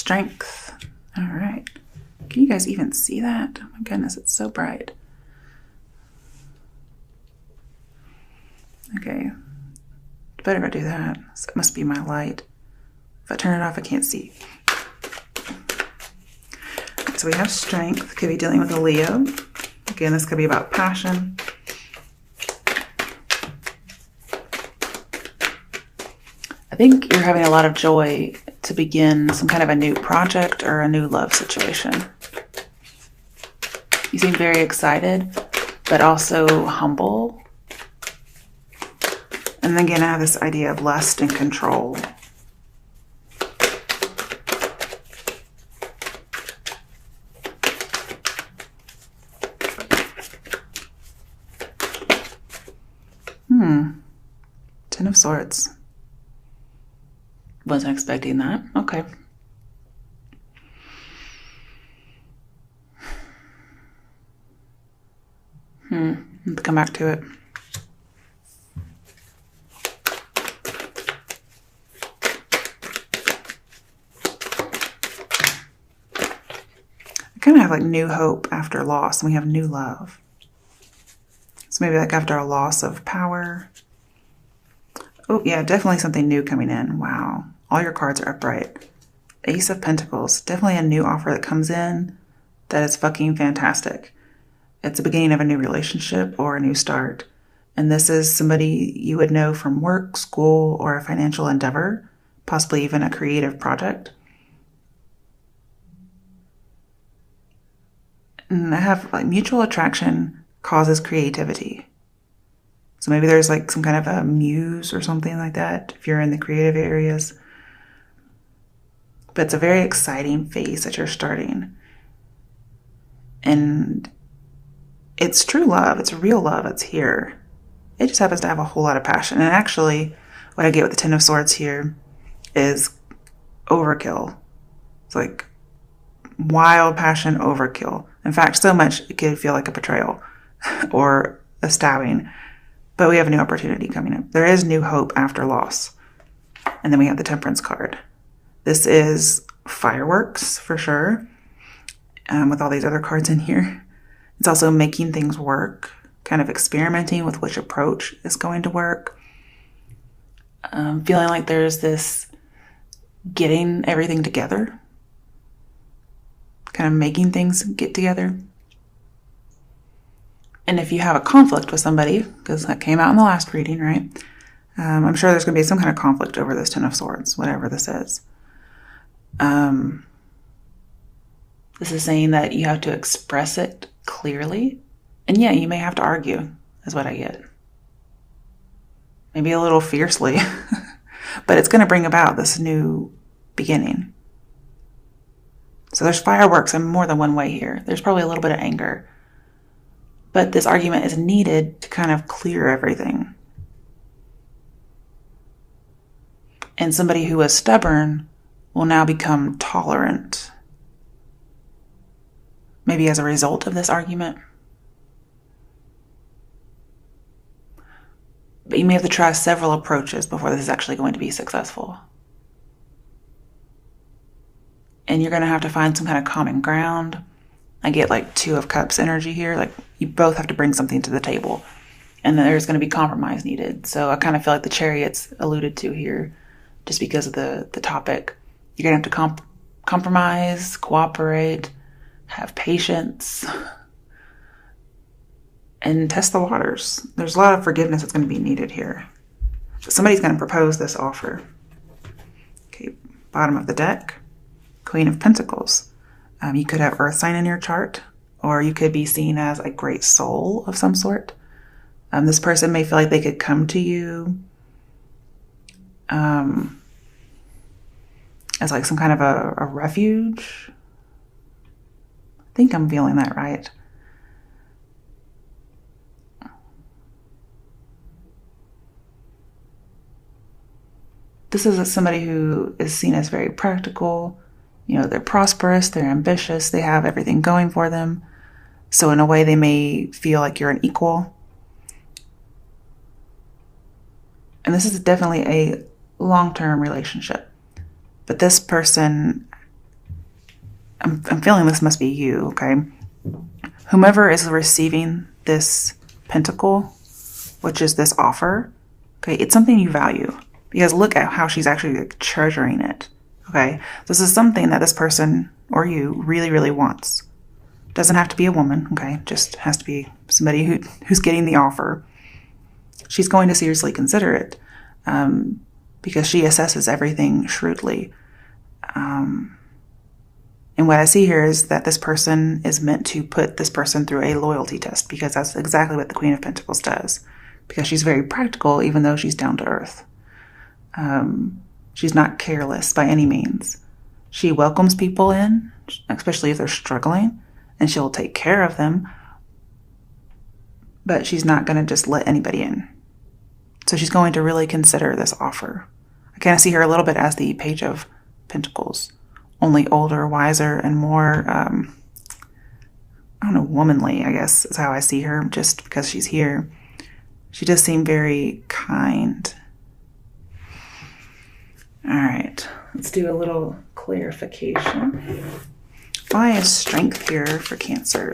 strength. All right. Can you guys even see that? Oh my goodness, it's so bright. Okay. Better go do that. So it must be my light. If I turn it off, I can't see. Okay, so we have strength. Could be dealing with a Leo. Again, this could be about passion. I think you're having a lot of joy to begin some kind of a new project or a new love situation. You seem very excited, but also humble. And then again, I have this idea of lust and control. Ten of Swords. Wasn't expecting that. Okay. Let's come back to it. I kind of have like new hope after loss, and we have new love. So maybe like after a loss of power. Oh yeah, definitely something new coming in. Wow. All your cards are upright. Ace of Pentacles. Definitely a new offer that comes in that is fucking fantastic. It's the beginning of a new relationship or a new start. And this is somebody you would know from work, school, or a financial endeavor, possibly even a creative project. And I have like mutual attraction causes creativity. So maybe there's like some kind of a muse or something like that if you're in the creative areas. But it's a very exciting phase that you're starting. And it's true love. It's real love. It's here. It just happens to have a whole lot of passion. And actually, what I get with the Ten of Swords here is overkill. It's like wild passion overkill. In fact, so much it could feel like a betrayal or a stabbing. But we have a new opportunity coming up. There is new hope after loss. And then we have the Temperance card. This is fireworks for sure, with all these other cards in here. It's also making things work, kind of experimenting with which approach is going to work. Feeling like there's this getting everything together, kind of making things get together. And if you have a conflict with somebody, because that came out in the last reading, right? I'm sure there's going to be some kind of conflict over this Ten of Swords, whatever this is. This is saying that you have to express it clearly. And yeah, you may have to argue, is what I get. Maybe a little fiercely. But it's going to bring about this new beginning. So there's fireworks in more than one way here. There's probably a little bit of anger. But this argument is needed to kind of clear everything. And somebody who was stubborn will now become tolerant. Maybe as a result of this argument. But you may have to try several approaches before this is actually going to be successful. And you're going to have to find some kind of common ground. I get like Two of Cups energy here. Like you both have to bring something to the table. And then there's going to be compromise needed. So I kind of feel like the Chariot's alluded to here just because of the topic. You're going to have to compromise, cooperate, have patience, and test the waters. There's a lot of forgiveness that's going to be needed here. So somebody's going to propose this offer. Okay, bottom of the deck, Queen of Pentacles. You could have Earth sign in your chart, or you could be seen as a great soul of some sort. This person may feel like they could come to you as like some kind of a refuge. I think I'm feeling that right. This is somebody who is seen as very practical. You know, they're prosperous, they're ambitious, they have everything going for them. So in a way, they may feel like you're an equal. And this is definitely a long-term relationship. But this person I'm feeling this must be you, okay? Whomever is receiving this pentacle, which is this offer, okay, it's something you value. Because look at how she's actually like treasuring it, okay? This is something that this person or you really, really wants. Doesn't have to be a woman, okay? Just has to be somebody who's getting the offer. She's going to seriously consider it because she assesses everything shrewdly. And what I see here is that this person is meant to put this person through a loyalty test, because that's exactly what the Queen of Pentacles does. Because she's very practical, even though she's down to earth. She's not careless by any means. She welcomes people in, especially if they're struggling, and she'll take care of them. But she's not going to just let anybody in. So she's going to really consider this offer. I kind of see her a little bit as the Page of Pentacles. Only older, wiser, and more, I don't know, womanly, I guess, is how I see her, just because she's here. She does seem very kind. All right, let's do a little clarification. Why is strength here for Cancer?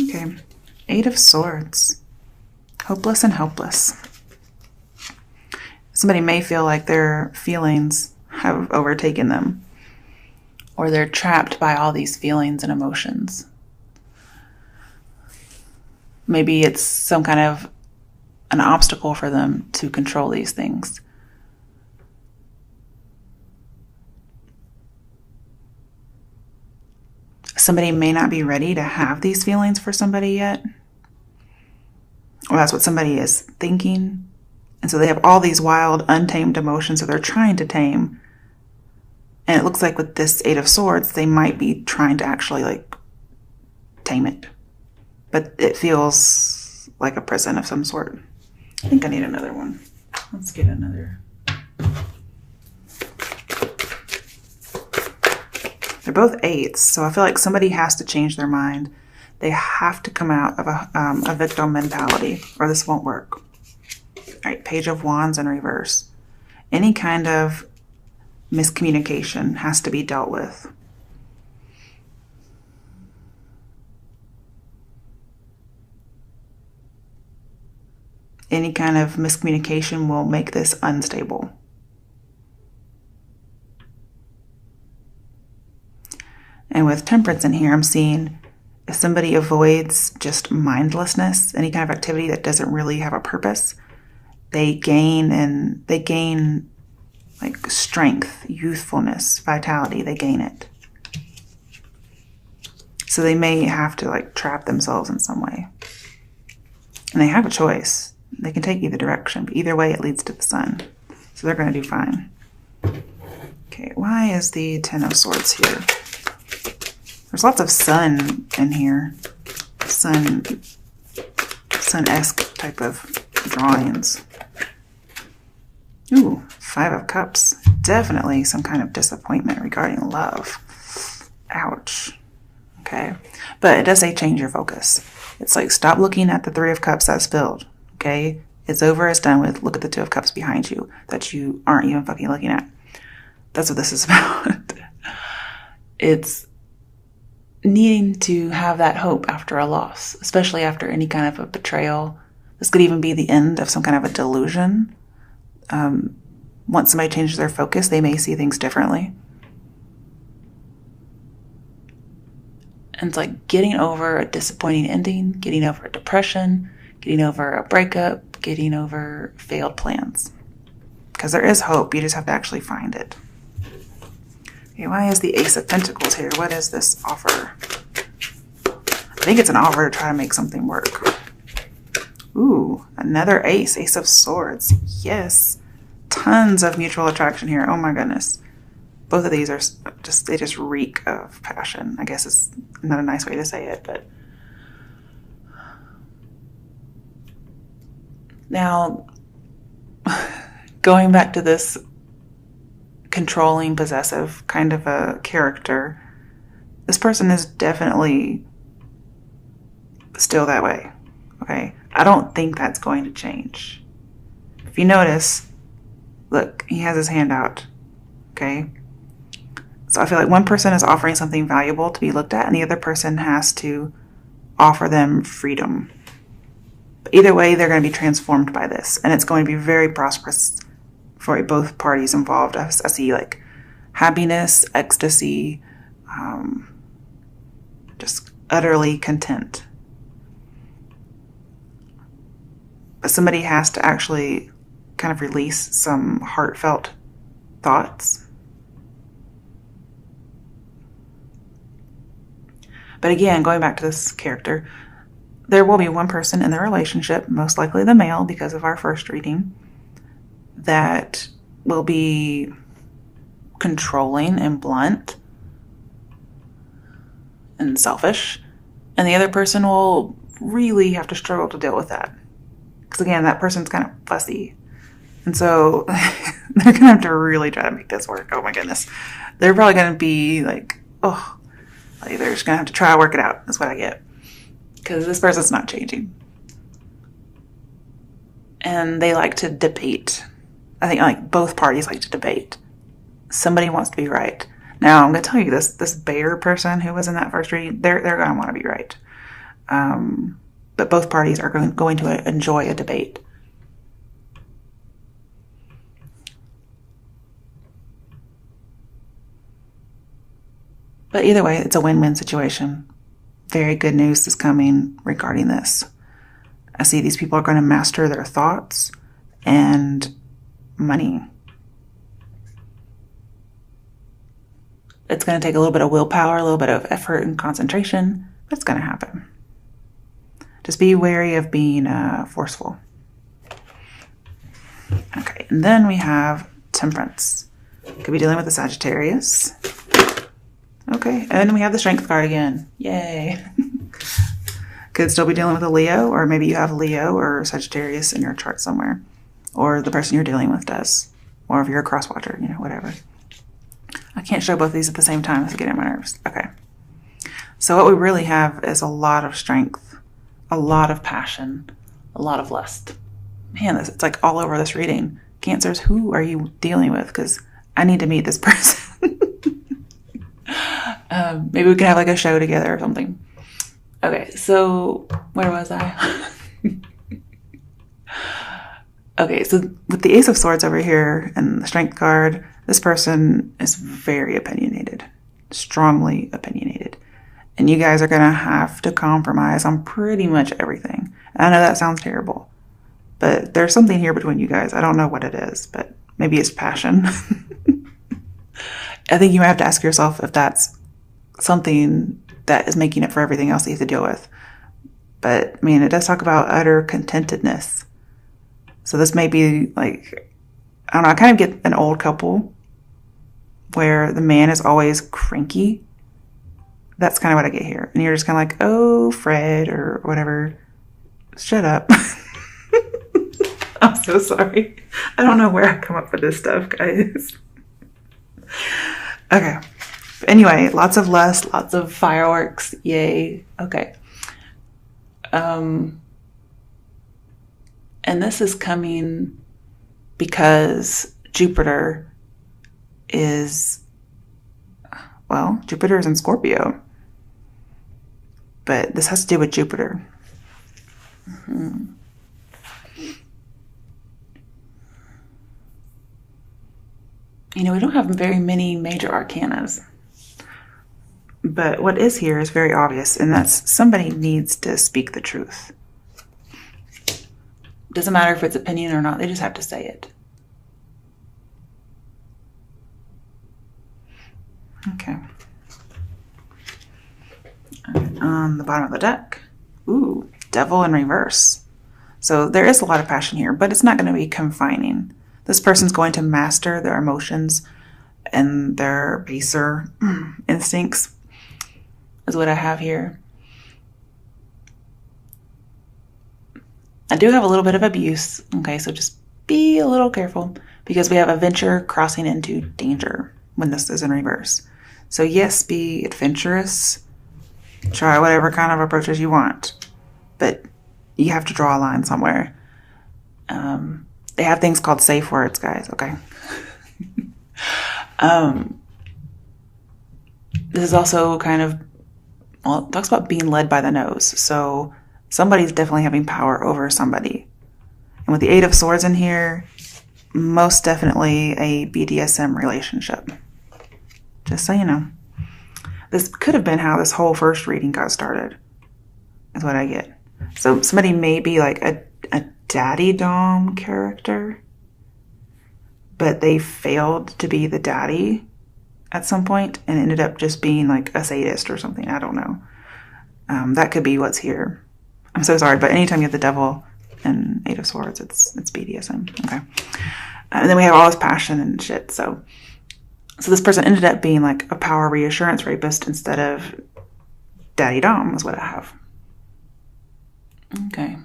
Okay, 8 of Swords. Hopeless and helpless. Somebody may feel like their feelings have overtaken them, or they're trapped by all these feelings and emotions. Maybe it's some kind of an obstacle for them to control these things. Somebody may not be ready to have these feelings for somebody yet, or that's what somebody is thinking. And so they have all these wild, untamed emotions that they're trying to tame. And it looks like with this 8 of Swords, they might be trying to actually like tame it. But it feels like a prison of some sort. I think I need another one. Let's get another. They're both 8s, so I feel like somebody has to change their mind. They have to come out of a victim mentality, or this won't work. All right, Page of Wands in reverse. Any kind of miscommunication has to be dealt with. Any kind of miscommunication will make this unstable. And with Temperance in here, I'm seeing if somebody avoids just mindlessness, any kind of activity that doesn't really have a purpose, they gain like strength, youthfulness, vitality. They gain it. So they may have to like trap themselves in some way. And they have a choice. They can take either direction, but either way it leads to the sun. So they're going to do fine. Okay, why is the 10 of Swords here? There's lots of sun in here. Sun-esque type of drawings. Ooh, 5 of Cups. Definitely some kind of disappointment regarding love. Ouch. Okay. But it does say change your focus. It's like stop looking at the 3 of Cups that's filled. Okay? It's over, it's done with. Look at the 2 of Cups behind you that you aren't even fucking looking at. That's what this is about. It's needing to have that hope after a loss, especially after any kind of a betrayal. This could even be the end of some kind of a delusion. Once somebody changes their focus, they may see things differently. And it's like getting over a disappointing ending, getting over a depression, getting over a breakup, getting over failed plans. Because there is hope, you just have to actually find it. Okay, why is the Ace of Pentacles here? What is this offer? I think it's an offer to try to make something work. Ooh, another ace, Ace of Swords. Yes. Tons of mutual attraction here. Oh my goodness. Both of these are just, they just reek of passion. I guess it's not a nice way to say it, but. Now, going back to this controlling, possessive kind of a character, this person is definitely still that way, okay? I don't think that's going to change. If you notice, Look, he has his hand out. Okay? So I feel like one person is offering something valuable to be looked at, and the other person has to offer them freedom. But either way, they're going to be transformed by this, and it's going to be very prosperous for both parties involved. I see like happiness, ecstasy, just utterly content. But somebody has to actually kind of release some heartfelt thoughts. But again, going back to this character, there will be one person in the relationship, most likely the male because of our first reading, that will be controlling and blunt and selfish, and the other person will really have to struggle to deal with that. Because again, that person's kind of fussy. And so they're going to have to really try to make this work. Oh my goodness. They're probably going to be like, oh, like they're just going to have to try to work it out. That's what I get. Because this person's not changing. And they like to debate. I think like both parties like to debate. Somebody wants to be right. Now, I'm going to tell you this bear person who was in that first reading, they're going to want to be right. But both parties are going to enjoy a debate. But either way, it's a win-win situation. Very good news is coming regarding this. I see these people are going to master their thoughts and money. It's going to take a little bit of willpower, a little bit of effort and concentration, but it's going to happen. Just be wary of being forceful. Okay, and then we have Temperance. Could be dealing with the Sagittarius. Okay, and then we have the Strength card again. Yay. Could still be dealing with a Leo, or maybe you have Leo or Sagittarius in your chart somewhere. Or the person you're dealing with does. Or if you're a cross-watcher, whatever. I can't show both these at the same time. It's getting on my nerves. Okay. So what we really have is a lot of strength, a lot of passion, a lot of lust. Man, it's like all over this reading. Cancers, who are you dealing with? Because I need to meet this person. Maybe we can have like a show together or something. Okay, so where was I? Okay, so with the Ace of Swords over here and the Strength card, this person is very opinionated, strongly opinionated. And you guys are going to have to compromise on pretty much everything. And I know that sounds terrible, but there's something here between you guys. I don't know what it is, but maybe it's passion. I think you might have to ask yourself if that's something that is making it for everything else that you have to deal with. But, I mean, it does talk about utter contentedness. So this may be like, I don't know, I kind of get an old couple where the man is always cranky. That's kind of what I get here. And you're just kind of like, oh, Fred, or whatever. Shut up. I'm so sorry. I don't know where I come up with this stuff, guys. Okay. Anyway, lots of lust, lots of fireworks. Yay. Okay. And this is coming because Jupiter is in Scorpio. But this has to do with Jupiter. Mm-hmm. We don't have very many major arcanas. But what is here is very obvious, and that's somebody needs to speak the truth. Doesn't matter if it's opinion or not, they just have to say it. Okay. On the bottom of the deck, Devil in reverse. So there is a lot of passion here, but it's not going to be confining. This person's going to master their emotions and their baser instincts, is what I have here. I do have a little bit of abuse, okay, so just be a little careful because we have adventure crossing into danger when this is in reverse. So yes, be adventurous, try whatever kind of approaches you want, but you have to draw a line somewhere. They have things called safe words, guys, okay? This is also kind of, well, it talks about being led by the nose. So somebody's definitely having power over somebody. And with the Eight of Swords in here, most definitely a BDSM relationship. Just so you know. This could have been how this whole first reading got started, is what I get. So somebody may be like a daddy dom character, but they failed to be the daddy at some point and ended up just being like a sadist or something. I don't know. That could be what's here. I'm so sorry, but anytime you have the devil and Eight of Swords, it's BDSM. Okay. And then we have all this passion and shit. So this person ended up being like a power reassurance rapist instead of daddy dom is what I have. Okay.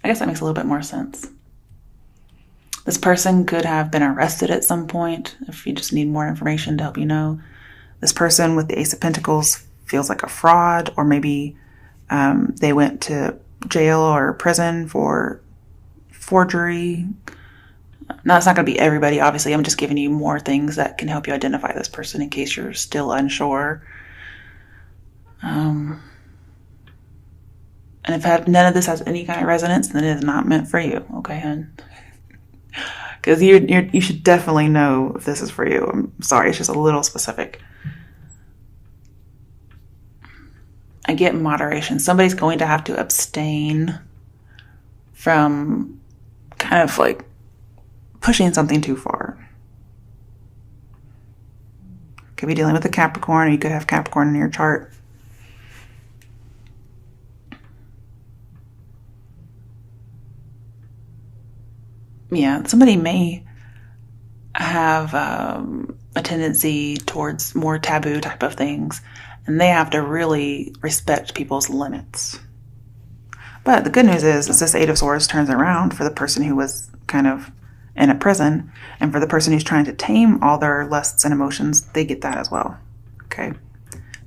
I guess that makes a little bit more sense. This person could have been arrested at some point, if you just need more information to help you know. This person with the Ace of Pentacles feels like a fraud, or maybe they went to jail or prison for forgery. Now, it's not going to be everybody, obviously. I'm just giving you more things that can help you identify this person in case you're still unsure. And if none of this has any kind of resonance, then it is not meant for you. Okay, hon? Because you should definitely know if this is for you. I'm sorry, it's just a little specific. I get moderation. Somebody's going to have to abstain from kind of like pushing something too far. Could be dealing with a Capricorn, or you could have Capricorn in your chart. Yeah, somebody may have a tendency towards more taboo type of things, and they have to really respect people's limits. But the good news is this Eight of Swords turns around for the person who was kind of in a prison, and for the person who's trying to tame all their lusts and emotions, they get that as well. Okay,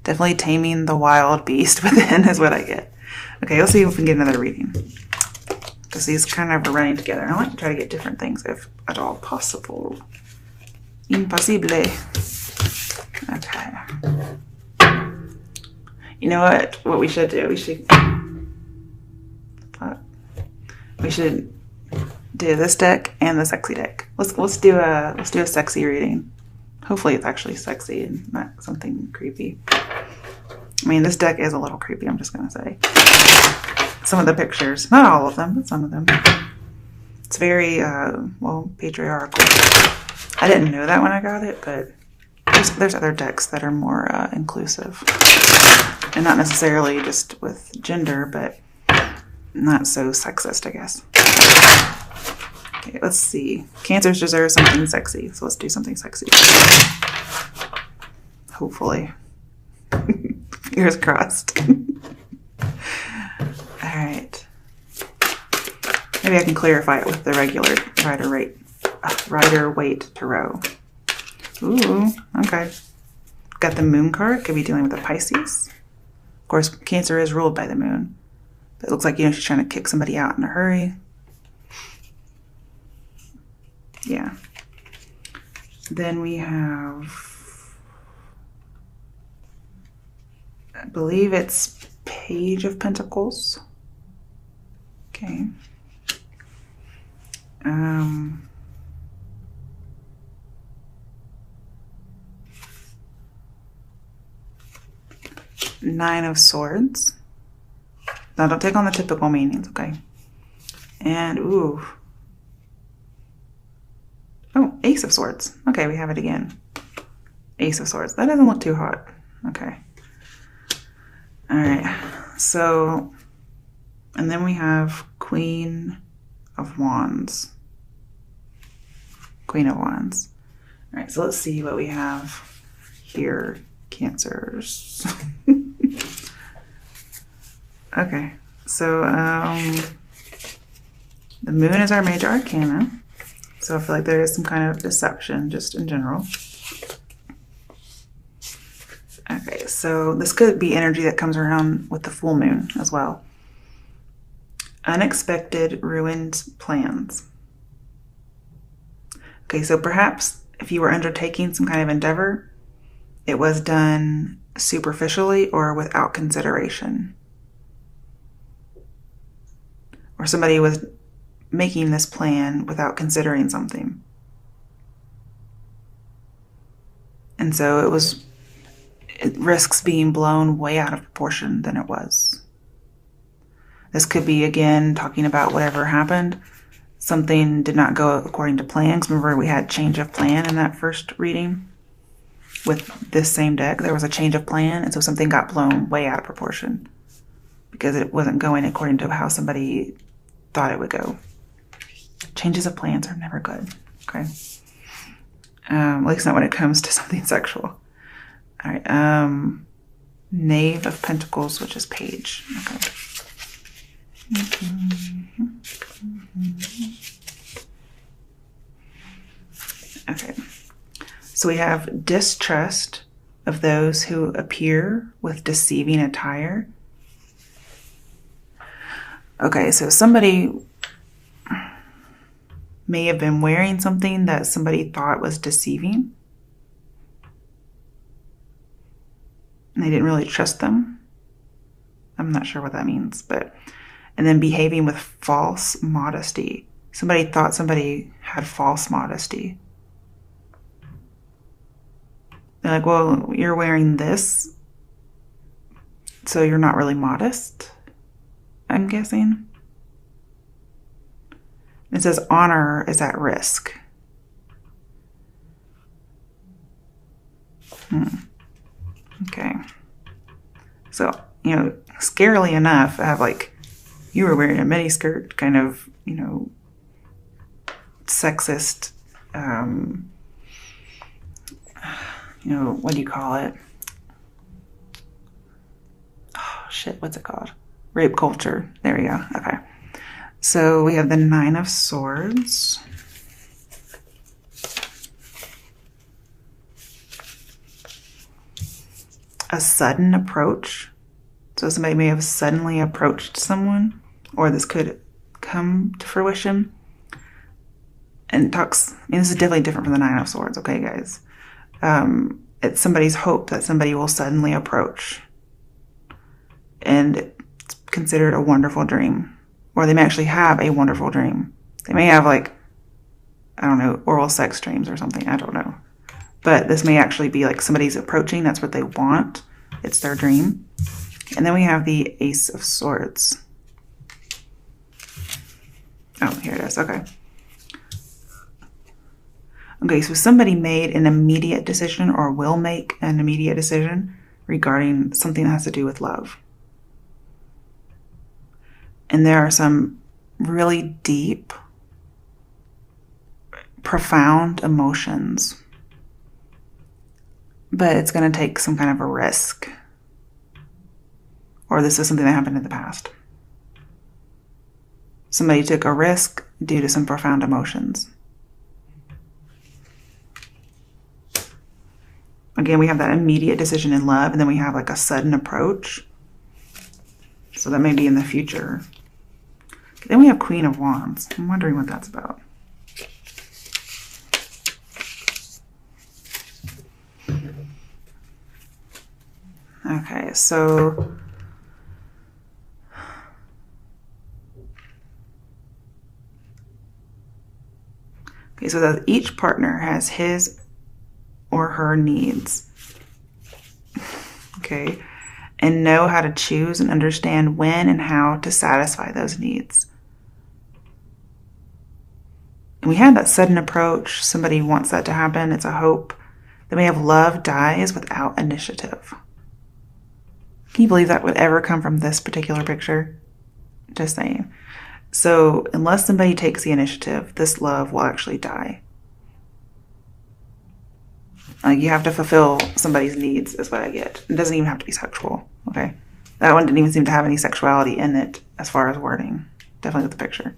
definitely taming the wild beast within is what I get. Okay, let's see if we can get another reading, because these kind of are running together. I like to try to get different things if at all possible. Impossible. Okay. You know what we should do? We should do this deck and the sexy deck. Let's do a sexy reading. Hopefully it's actually sexy and not something creepy. I mean, this deck is a little creepy, I'm just gonna say. Some of the pictures, not all of them, but some of them. It's very, well, patriarchal. I didn't know that when I got it, but there's other decks that are more inclusive. And not necessarily just with gender, but not so sexist, I guess. Okay, let's see. Cancers deserve something sexy, so let's do something sexy. Hopefully. Fingers crossed. Alright. Maybe I can clarify it with the regular Rider-Waite Tarot. Ooh, okay. Got the Moon card. Could be dealing with a Pisces. Of course, Cancer is ruled by the Moon. But it looks like, she's trying to kick somebody out in a hurry. Yeah. Then we have, I believe it's Page of Pentacles. Okay. Nine of Swords. Now don't take on the typical meanings, okay? And, ooh. Oh, Ace of Swords. Okay, we have it again. Ace of Swords. That doesn't look too hot. Okay. All right. So, and then we have Queen of Wands. Queen of Wands. All right, so let's see what we have here. Cancers. Okay, so the Moon is our major arcana. So I feel like there is some kind of deception just in general. Okay, so this could be energy that comes around with the full moon as well. Unexpected ruined plans. Okay, so perhaps if you were undertaking some kind of endeavor, it was done superficially or without consideration. Or somebody was making this plan without considering something. And so it risks being blown way out of proportion than it was. This could be, again, talking about whatever happened. Something did not go according to plans. Remember, we had change of plan in that first reading with this same deck. There was a change of plan, and so something got blown way out of proportion because it wasn't going according to how somebody thought it would go. Changes of plans are never good, okay? At least not when it comes to something sexual. All right, Knave of Pentacles, which is Page. Okay. Okay, so we have distrust of those who appear with deceiving attire. Okay, so somebody may have been wearing something that somebody thought was deceiving, and they didn't really trust them. I'm not sure what that means, but... And then behaving with false modesty. Somebody thought somebody had false modesty. They're like, well, you're wearing this, so you're not really modest, I'm guessing. It says honor is at risk. Okay. So, you know, scarily enough, I have like, you were wearing a miniskirt, kind of, you know, sexist, you know, what do you call it? Oh, shit, what's it called? Rape culture. There we go. Okay. So we have the Nine of Swords. A sudden approach. So somebody may have suddenly approached someone, or this could come to fruition. And it talks, I mean, this is definitely different from the Nine of Swords, okay, guys? It's somebody's hope that somebody will suddenly approach. And it's considered a wonderful dream. Or they may actually have a wonderful dream. They may have, like, I don't know, oral sex dreams or something. I don't know. But this may actually be like somebody's approaching. That's what they want. It's their dream. And then we have the Ace of Swords. Oh, here it is. Okay. Okay, so somebody made an immediate decision or will make an immediate decision regarding something that has to do with love. And there are some really deep, profound emotions. But it's going to take some kind of a risk. Or this is something that happened in the past. Somebody took a risk due to some profound emotions. Again, we have that immediate decision in love, and then we have like a sudden approach. So that may be in the future. Then we have Queen of Wands. I'm wondering what that's about. Okay, so that each partner has his or her needs. Okay, and know how to choose and understand when and how to satisfy those needs. And we had that sudden approach. Somebody wants that to happen. It's a hope. Then we have love dies without initiative. Can you believe that would ever come from this particular picture? Just saying. So unless somebody takes the initiative, this love will actually die. You have to fulfill somebody's needs is what I get. It doesn't even have to be sexual, okay? That one didn't even seem to have any sexuality in it as far as wording. Definitely with the picture.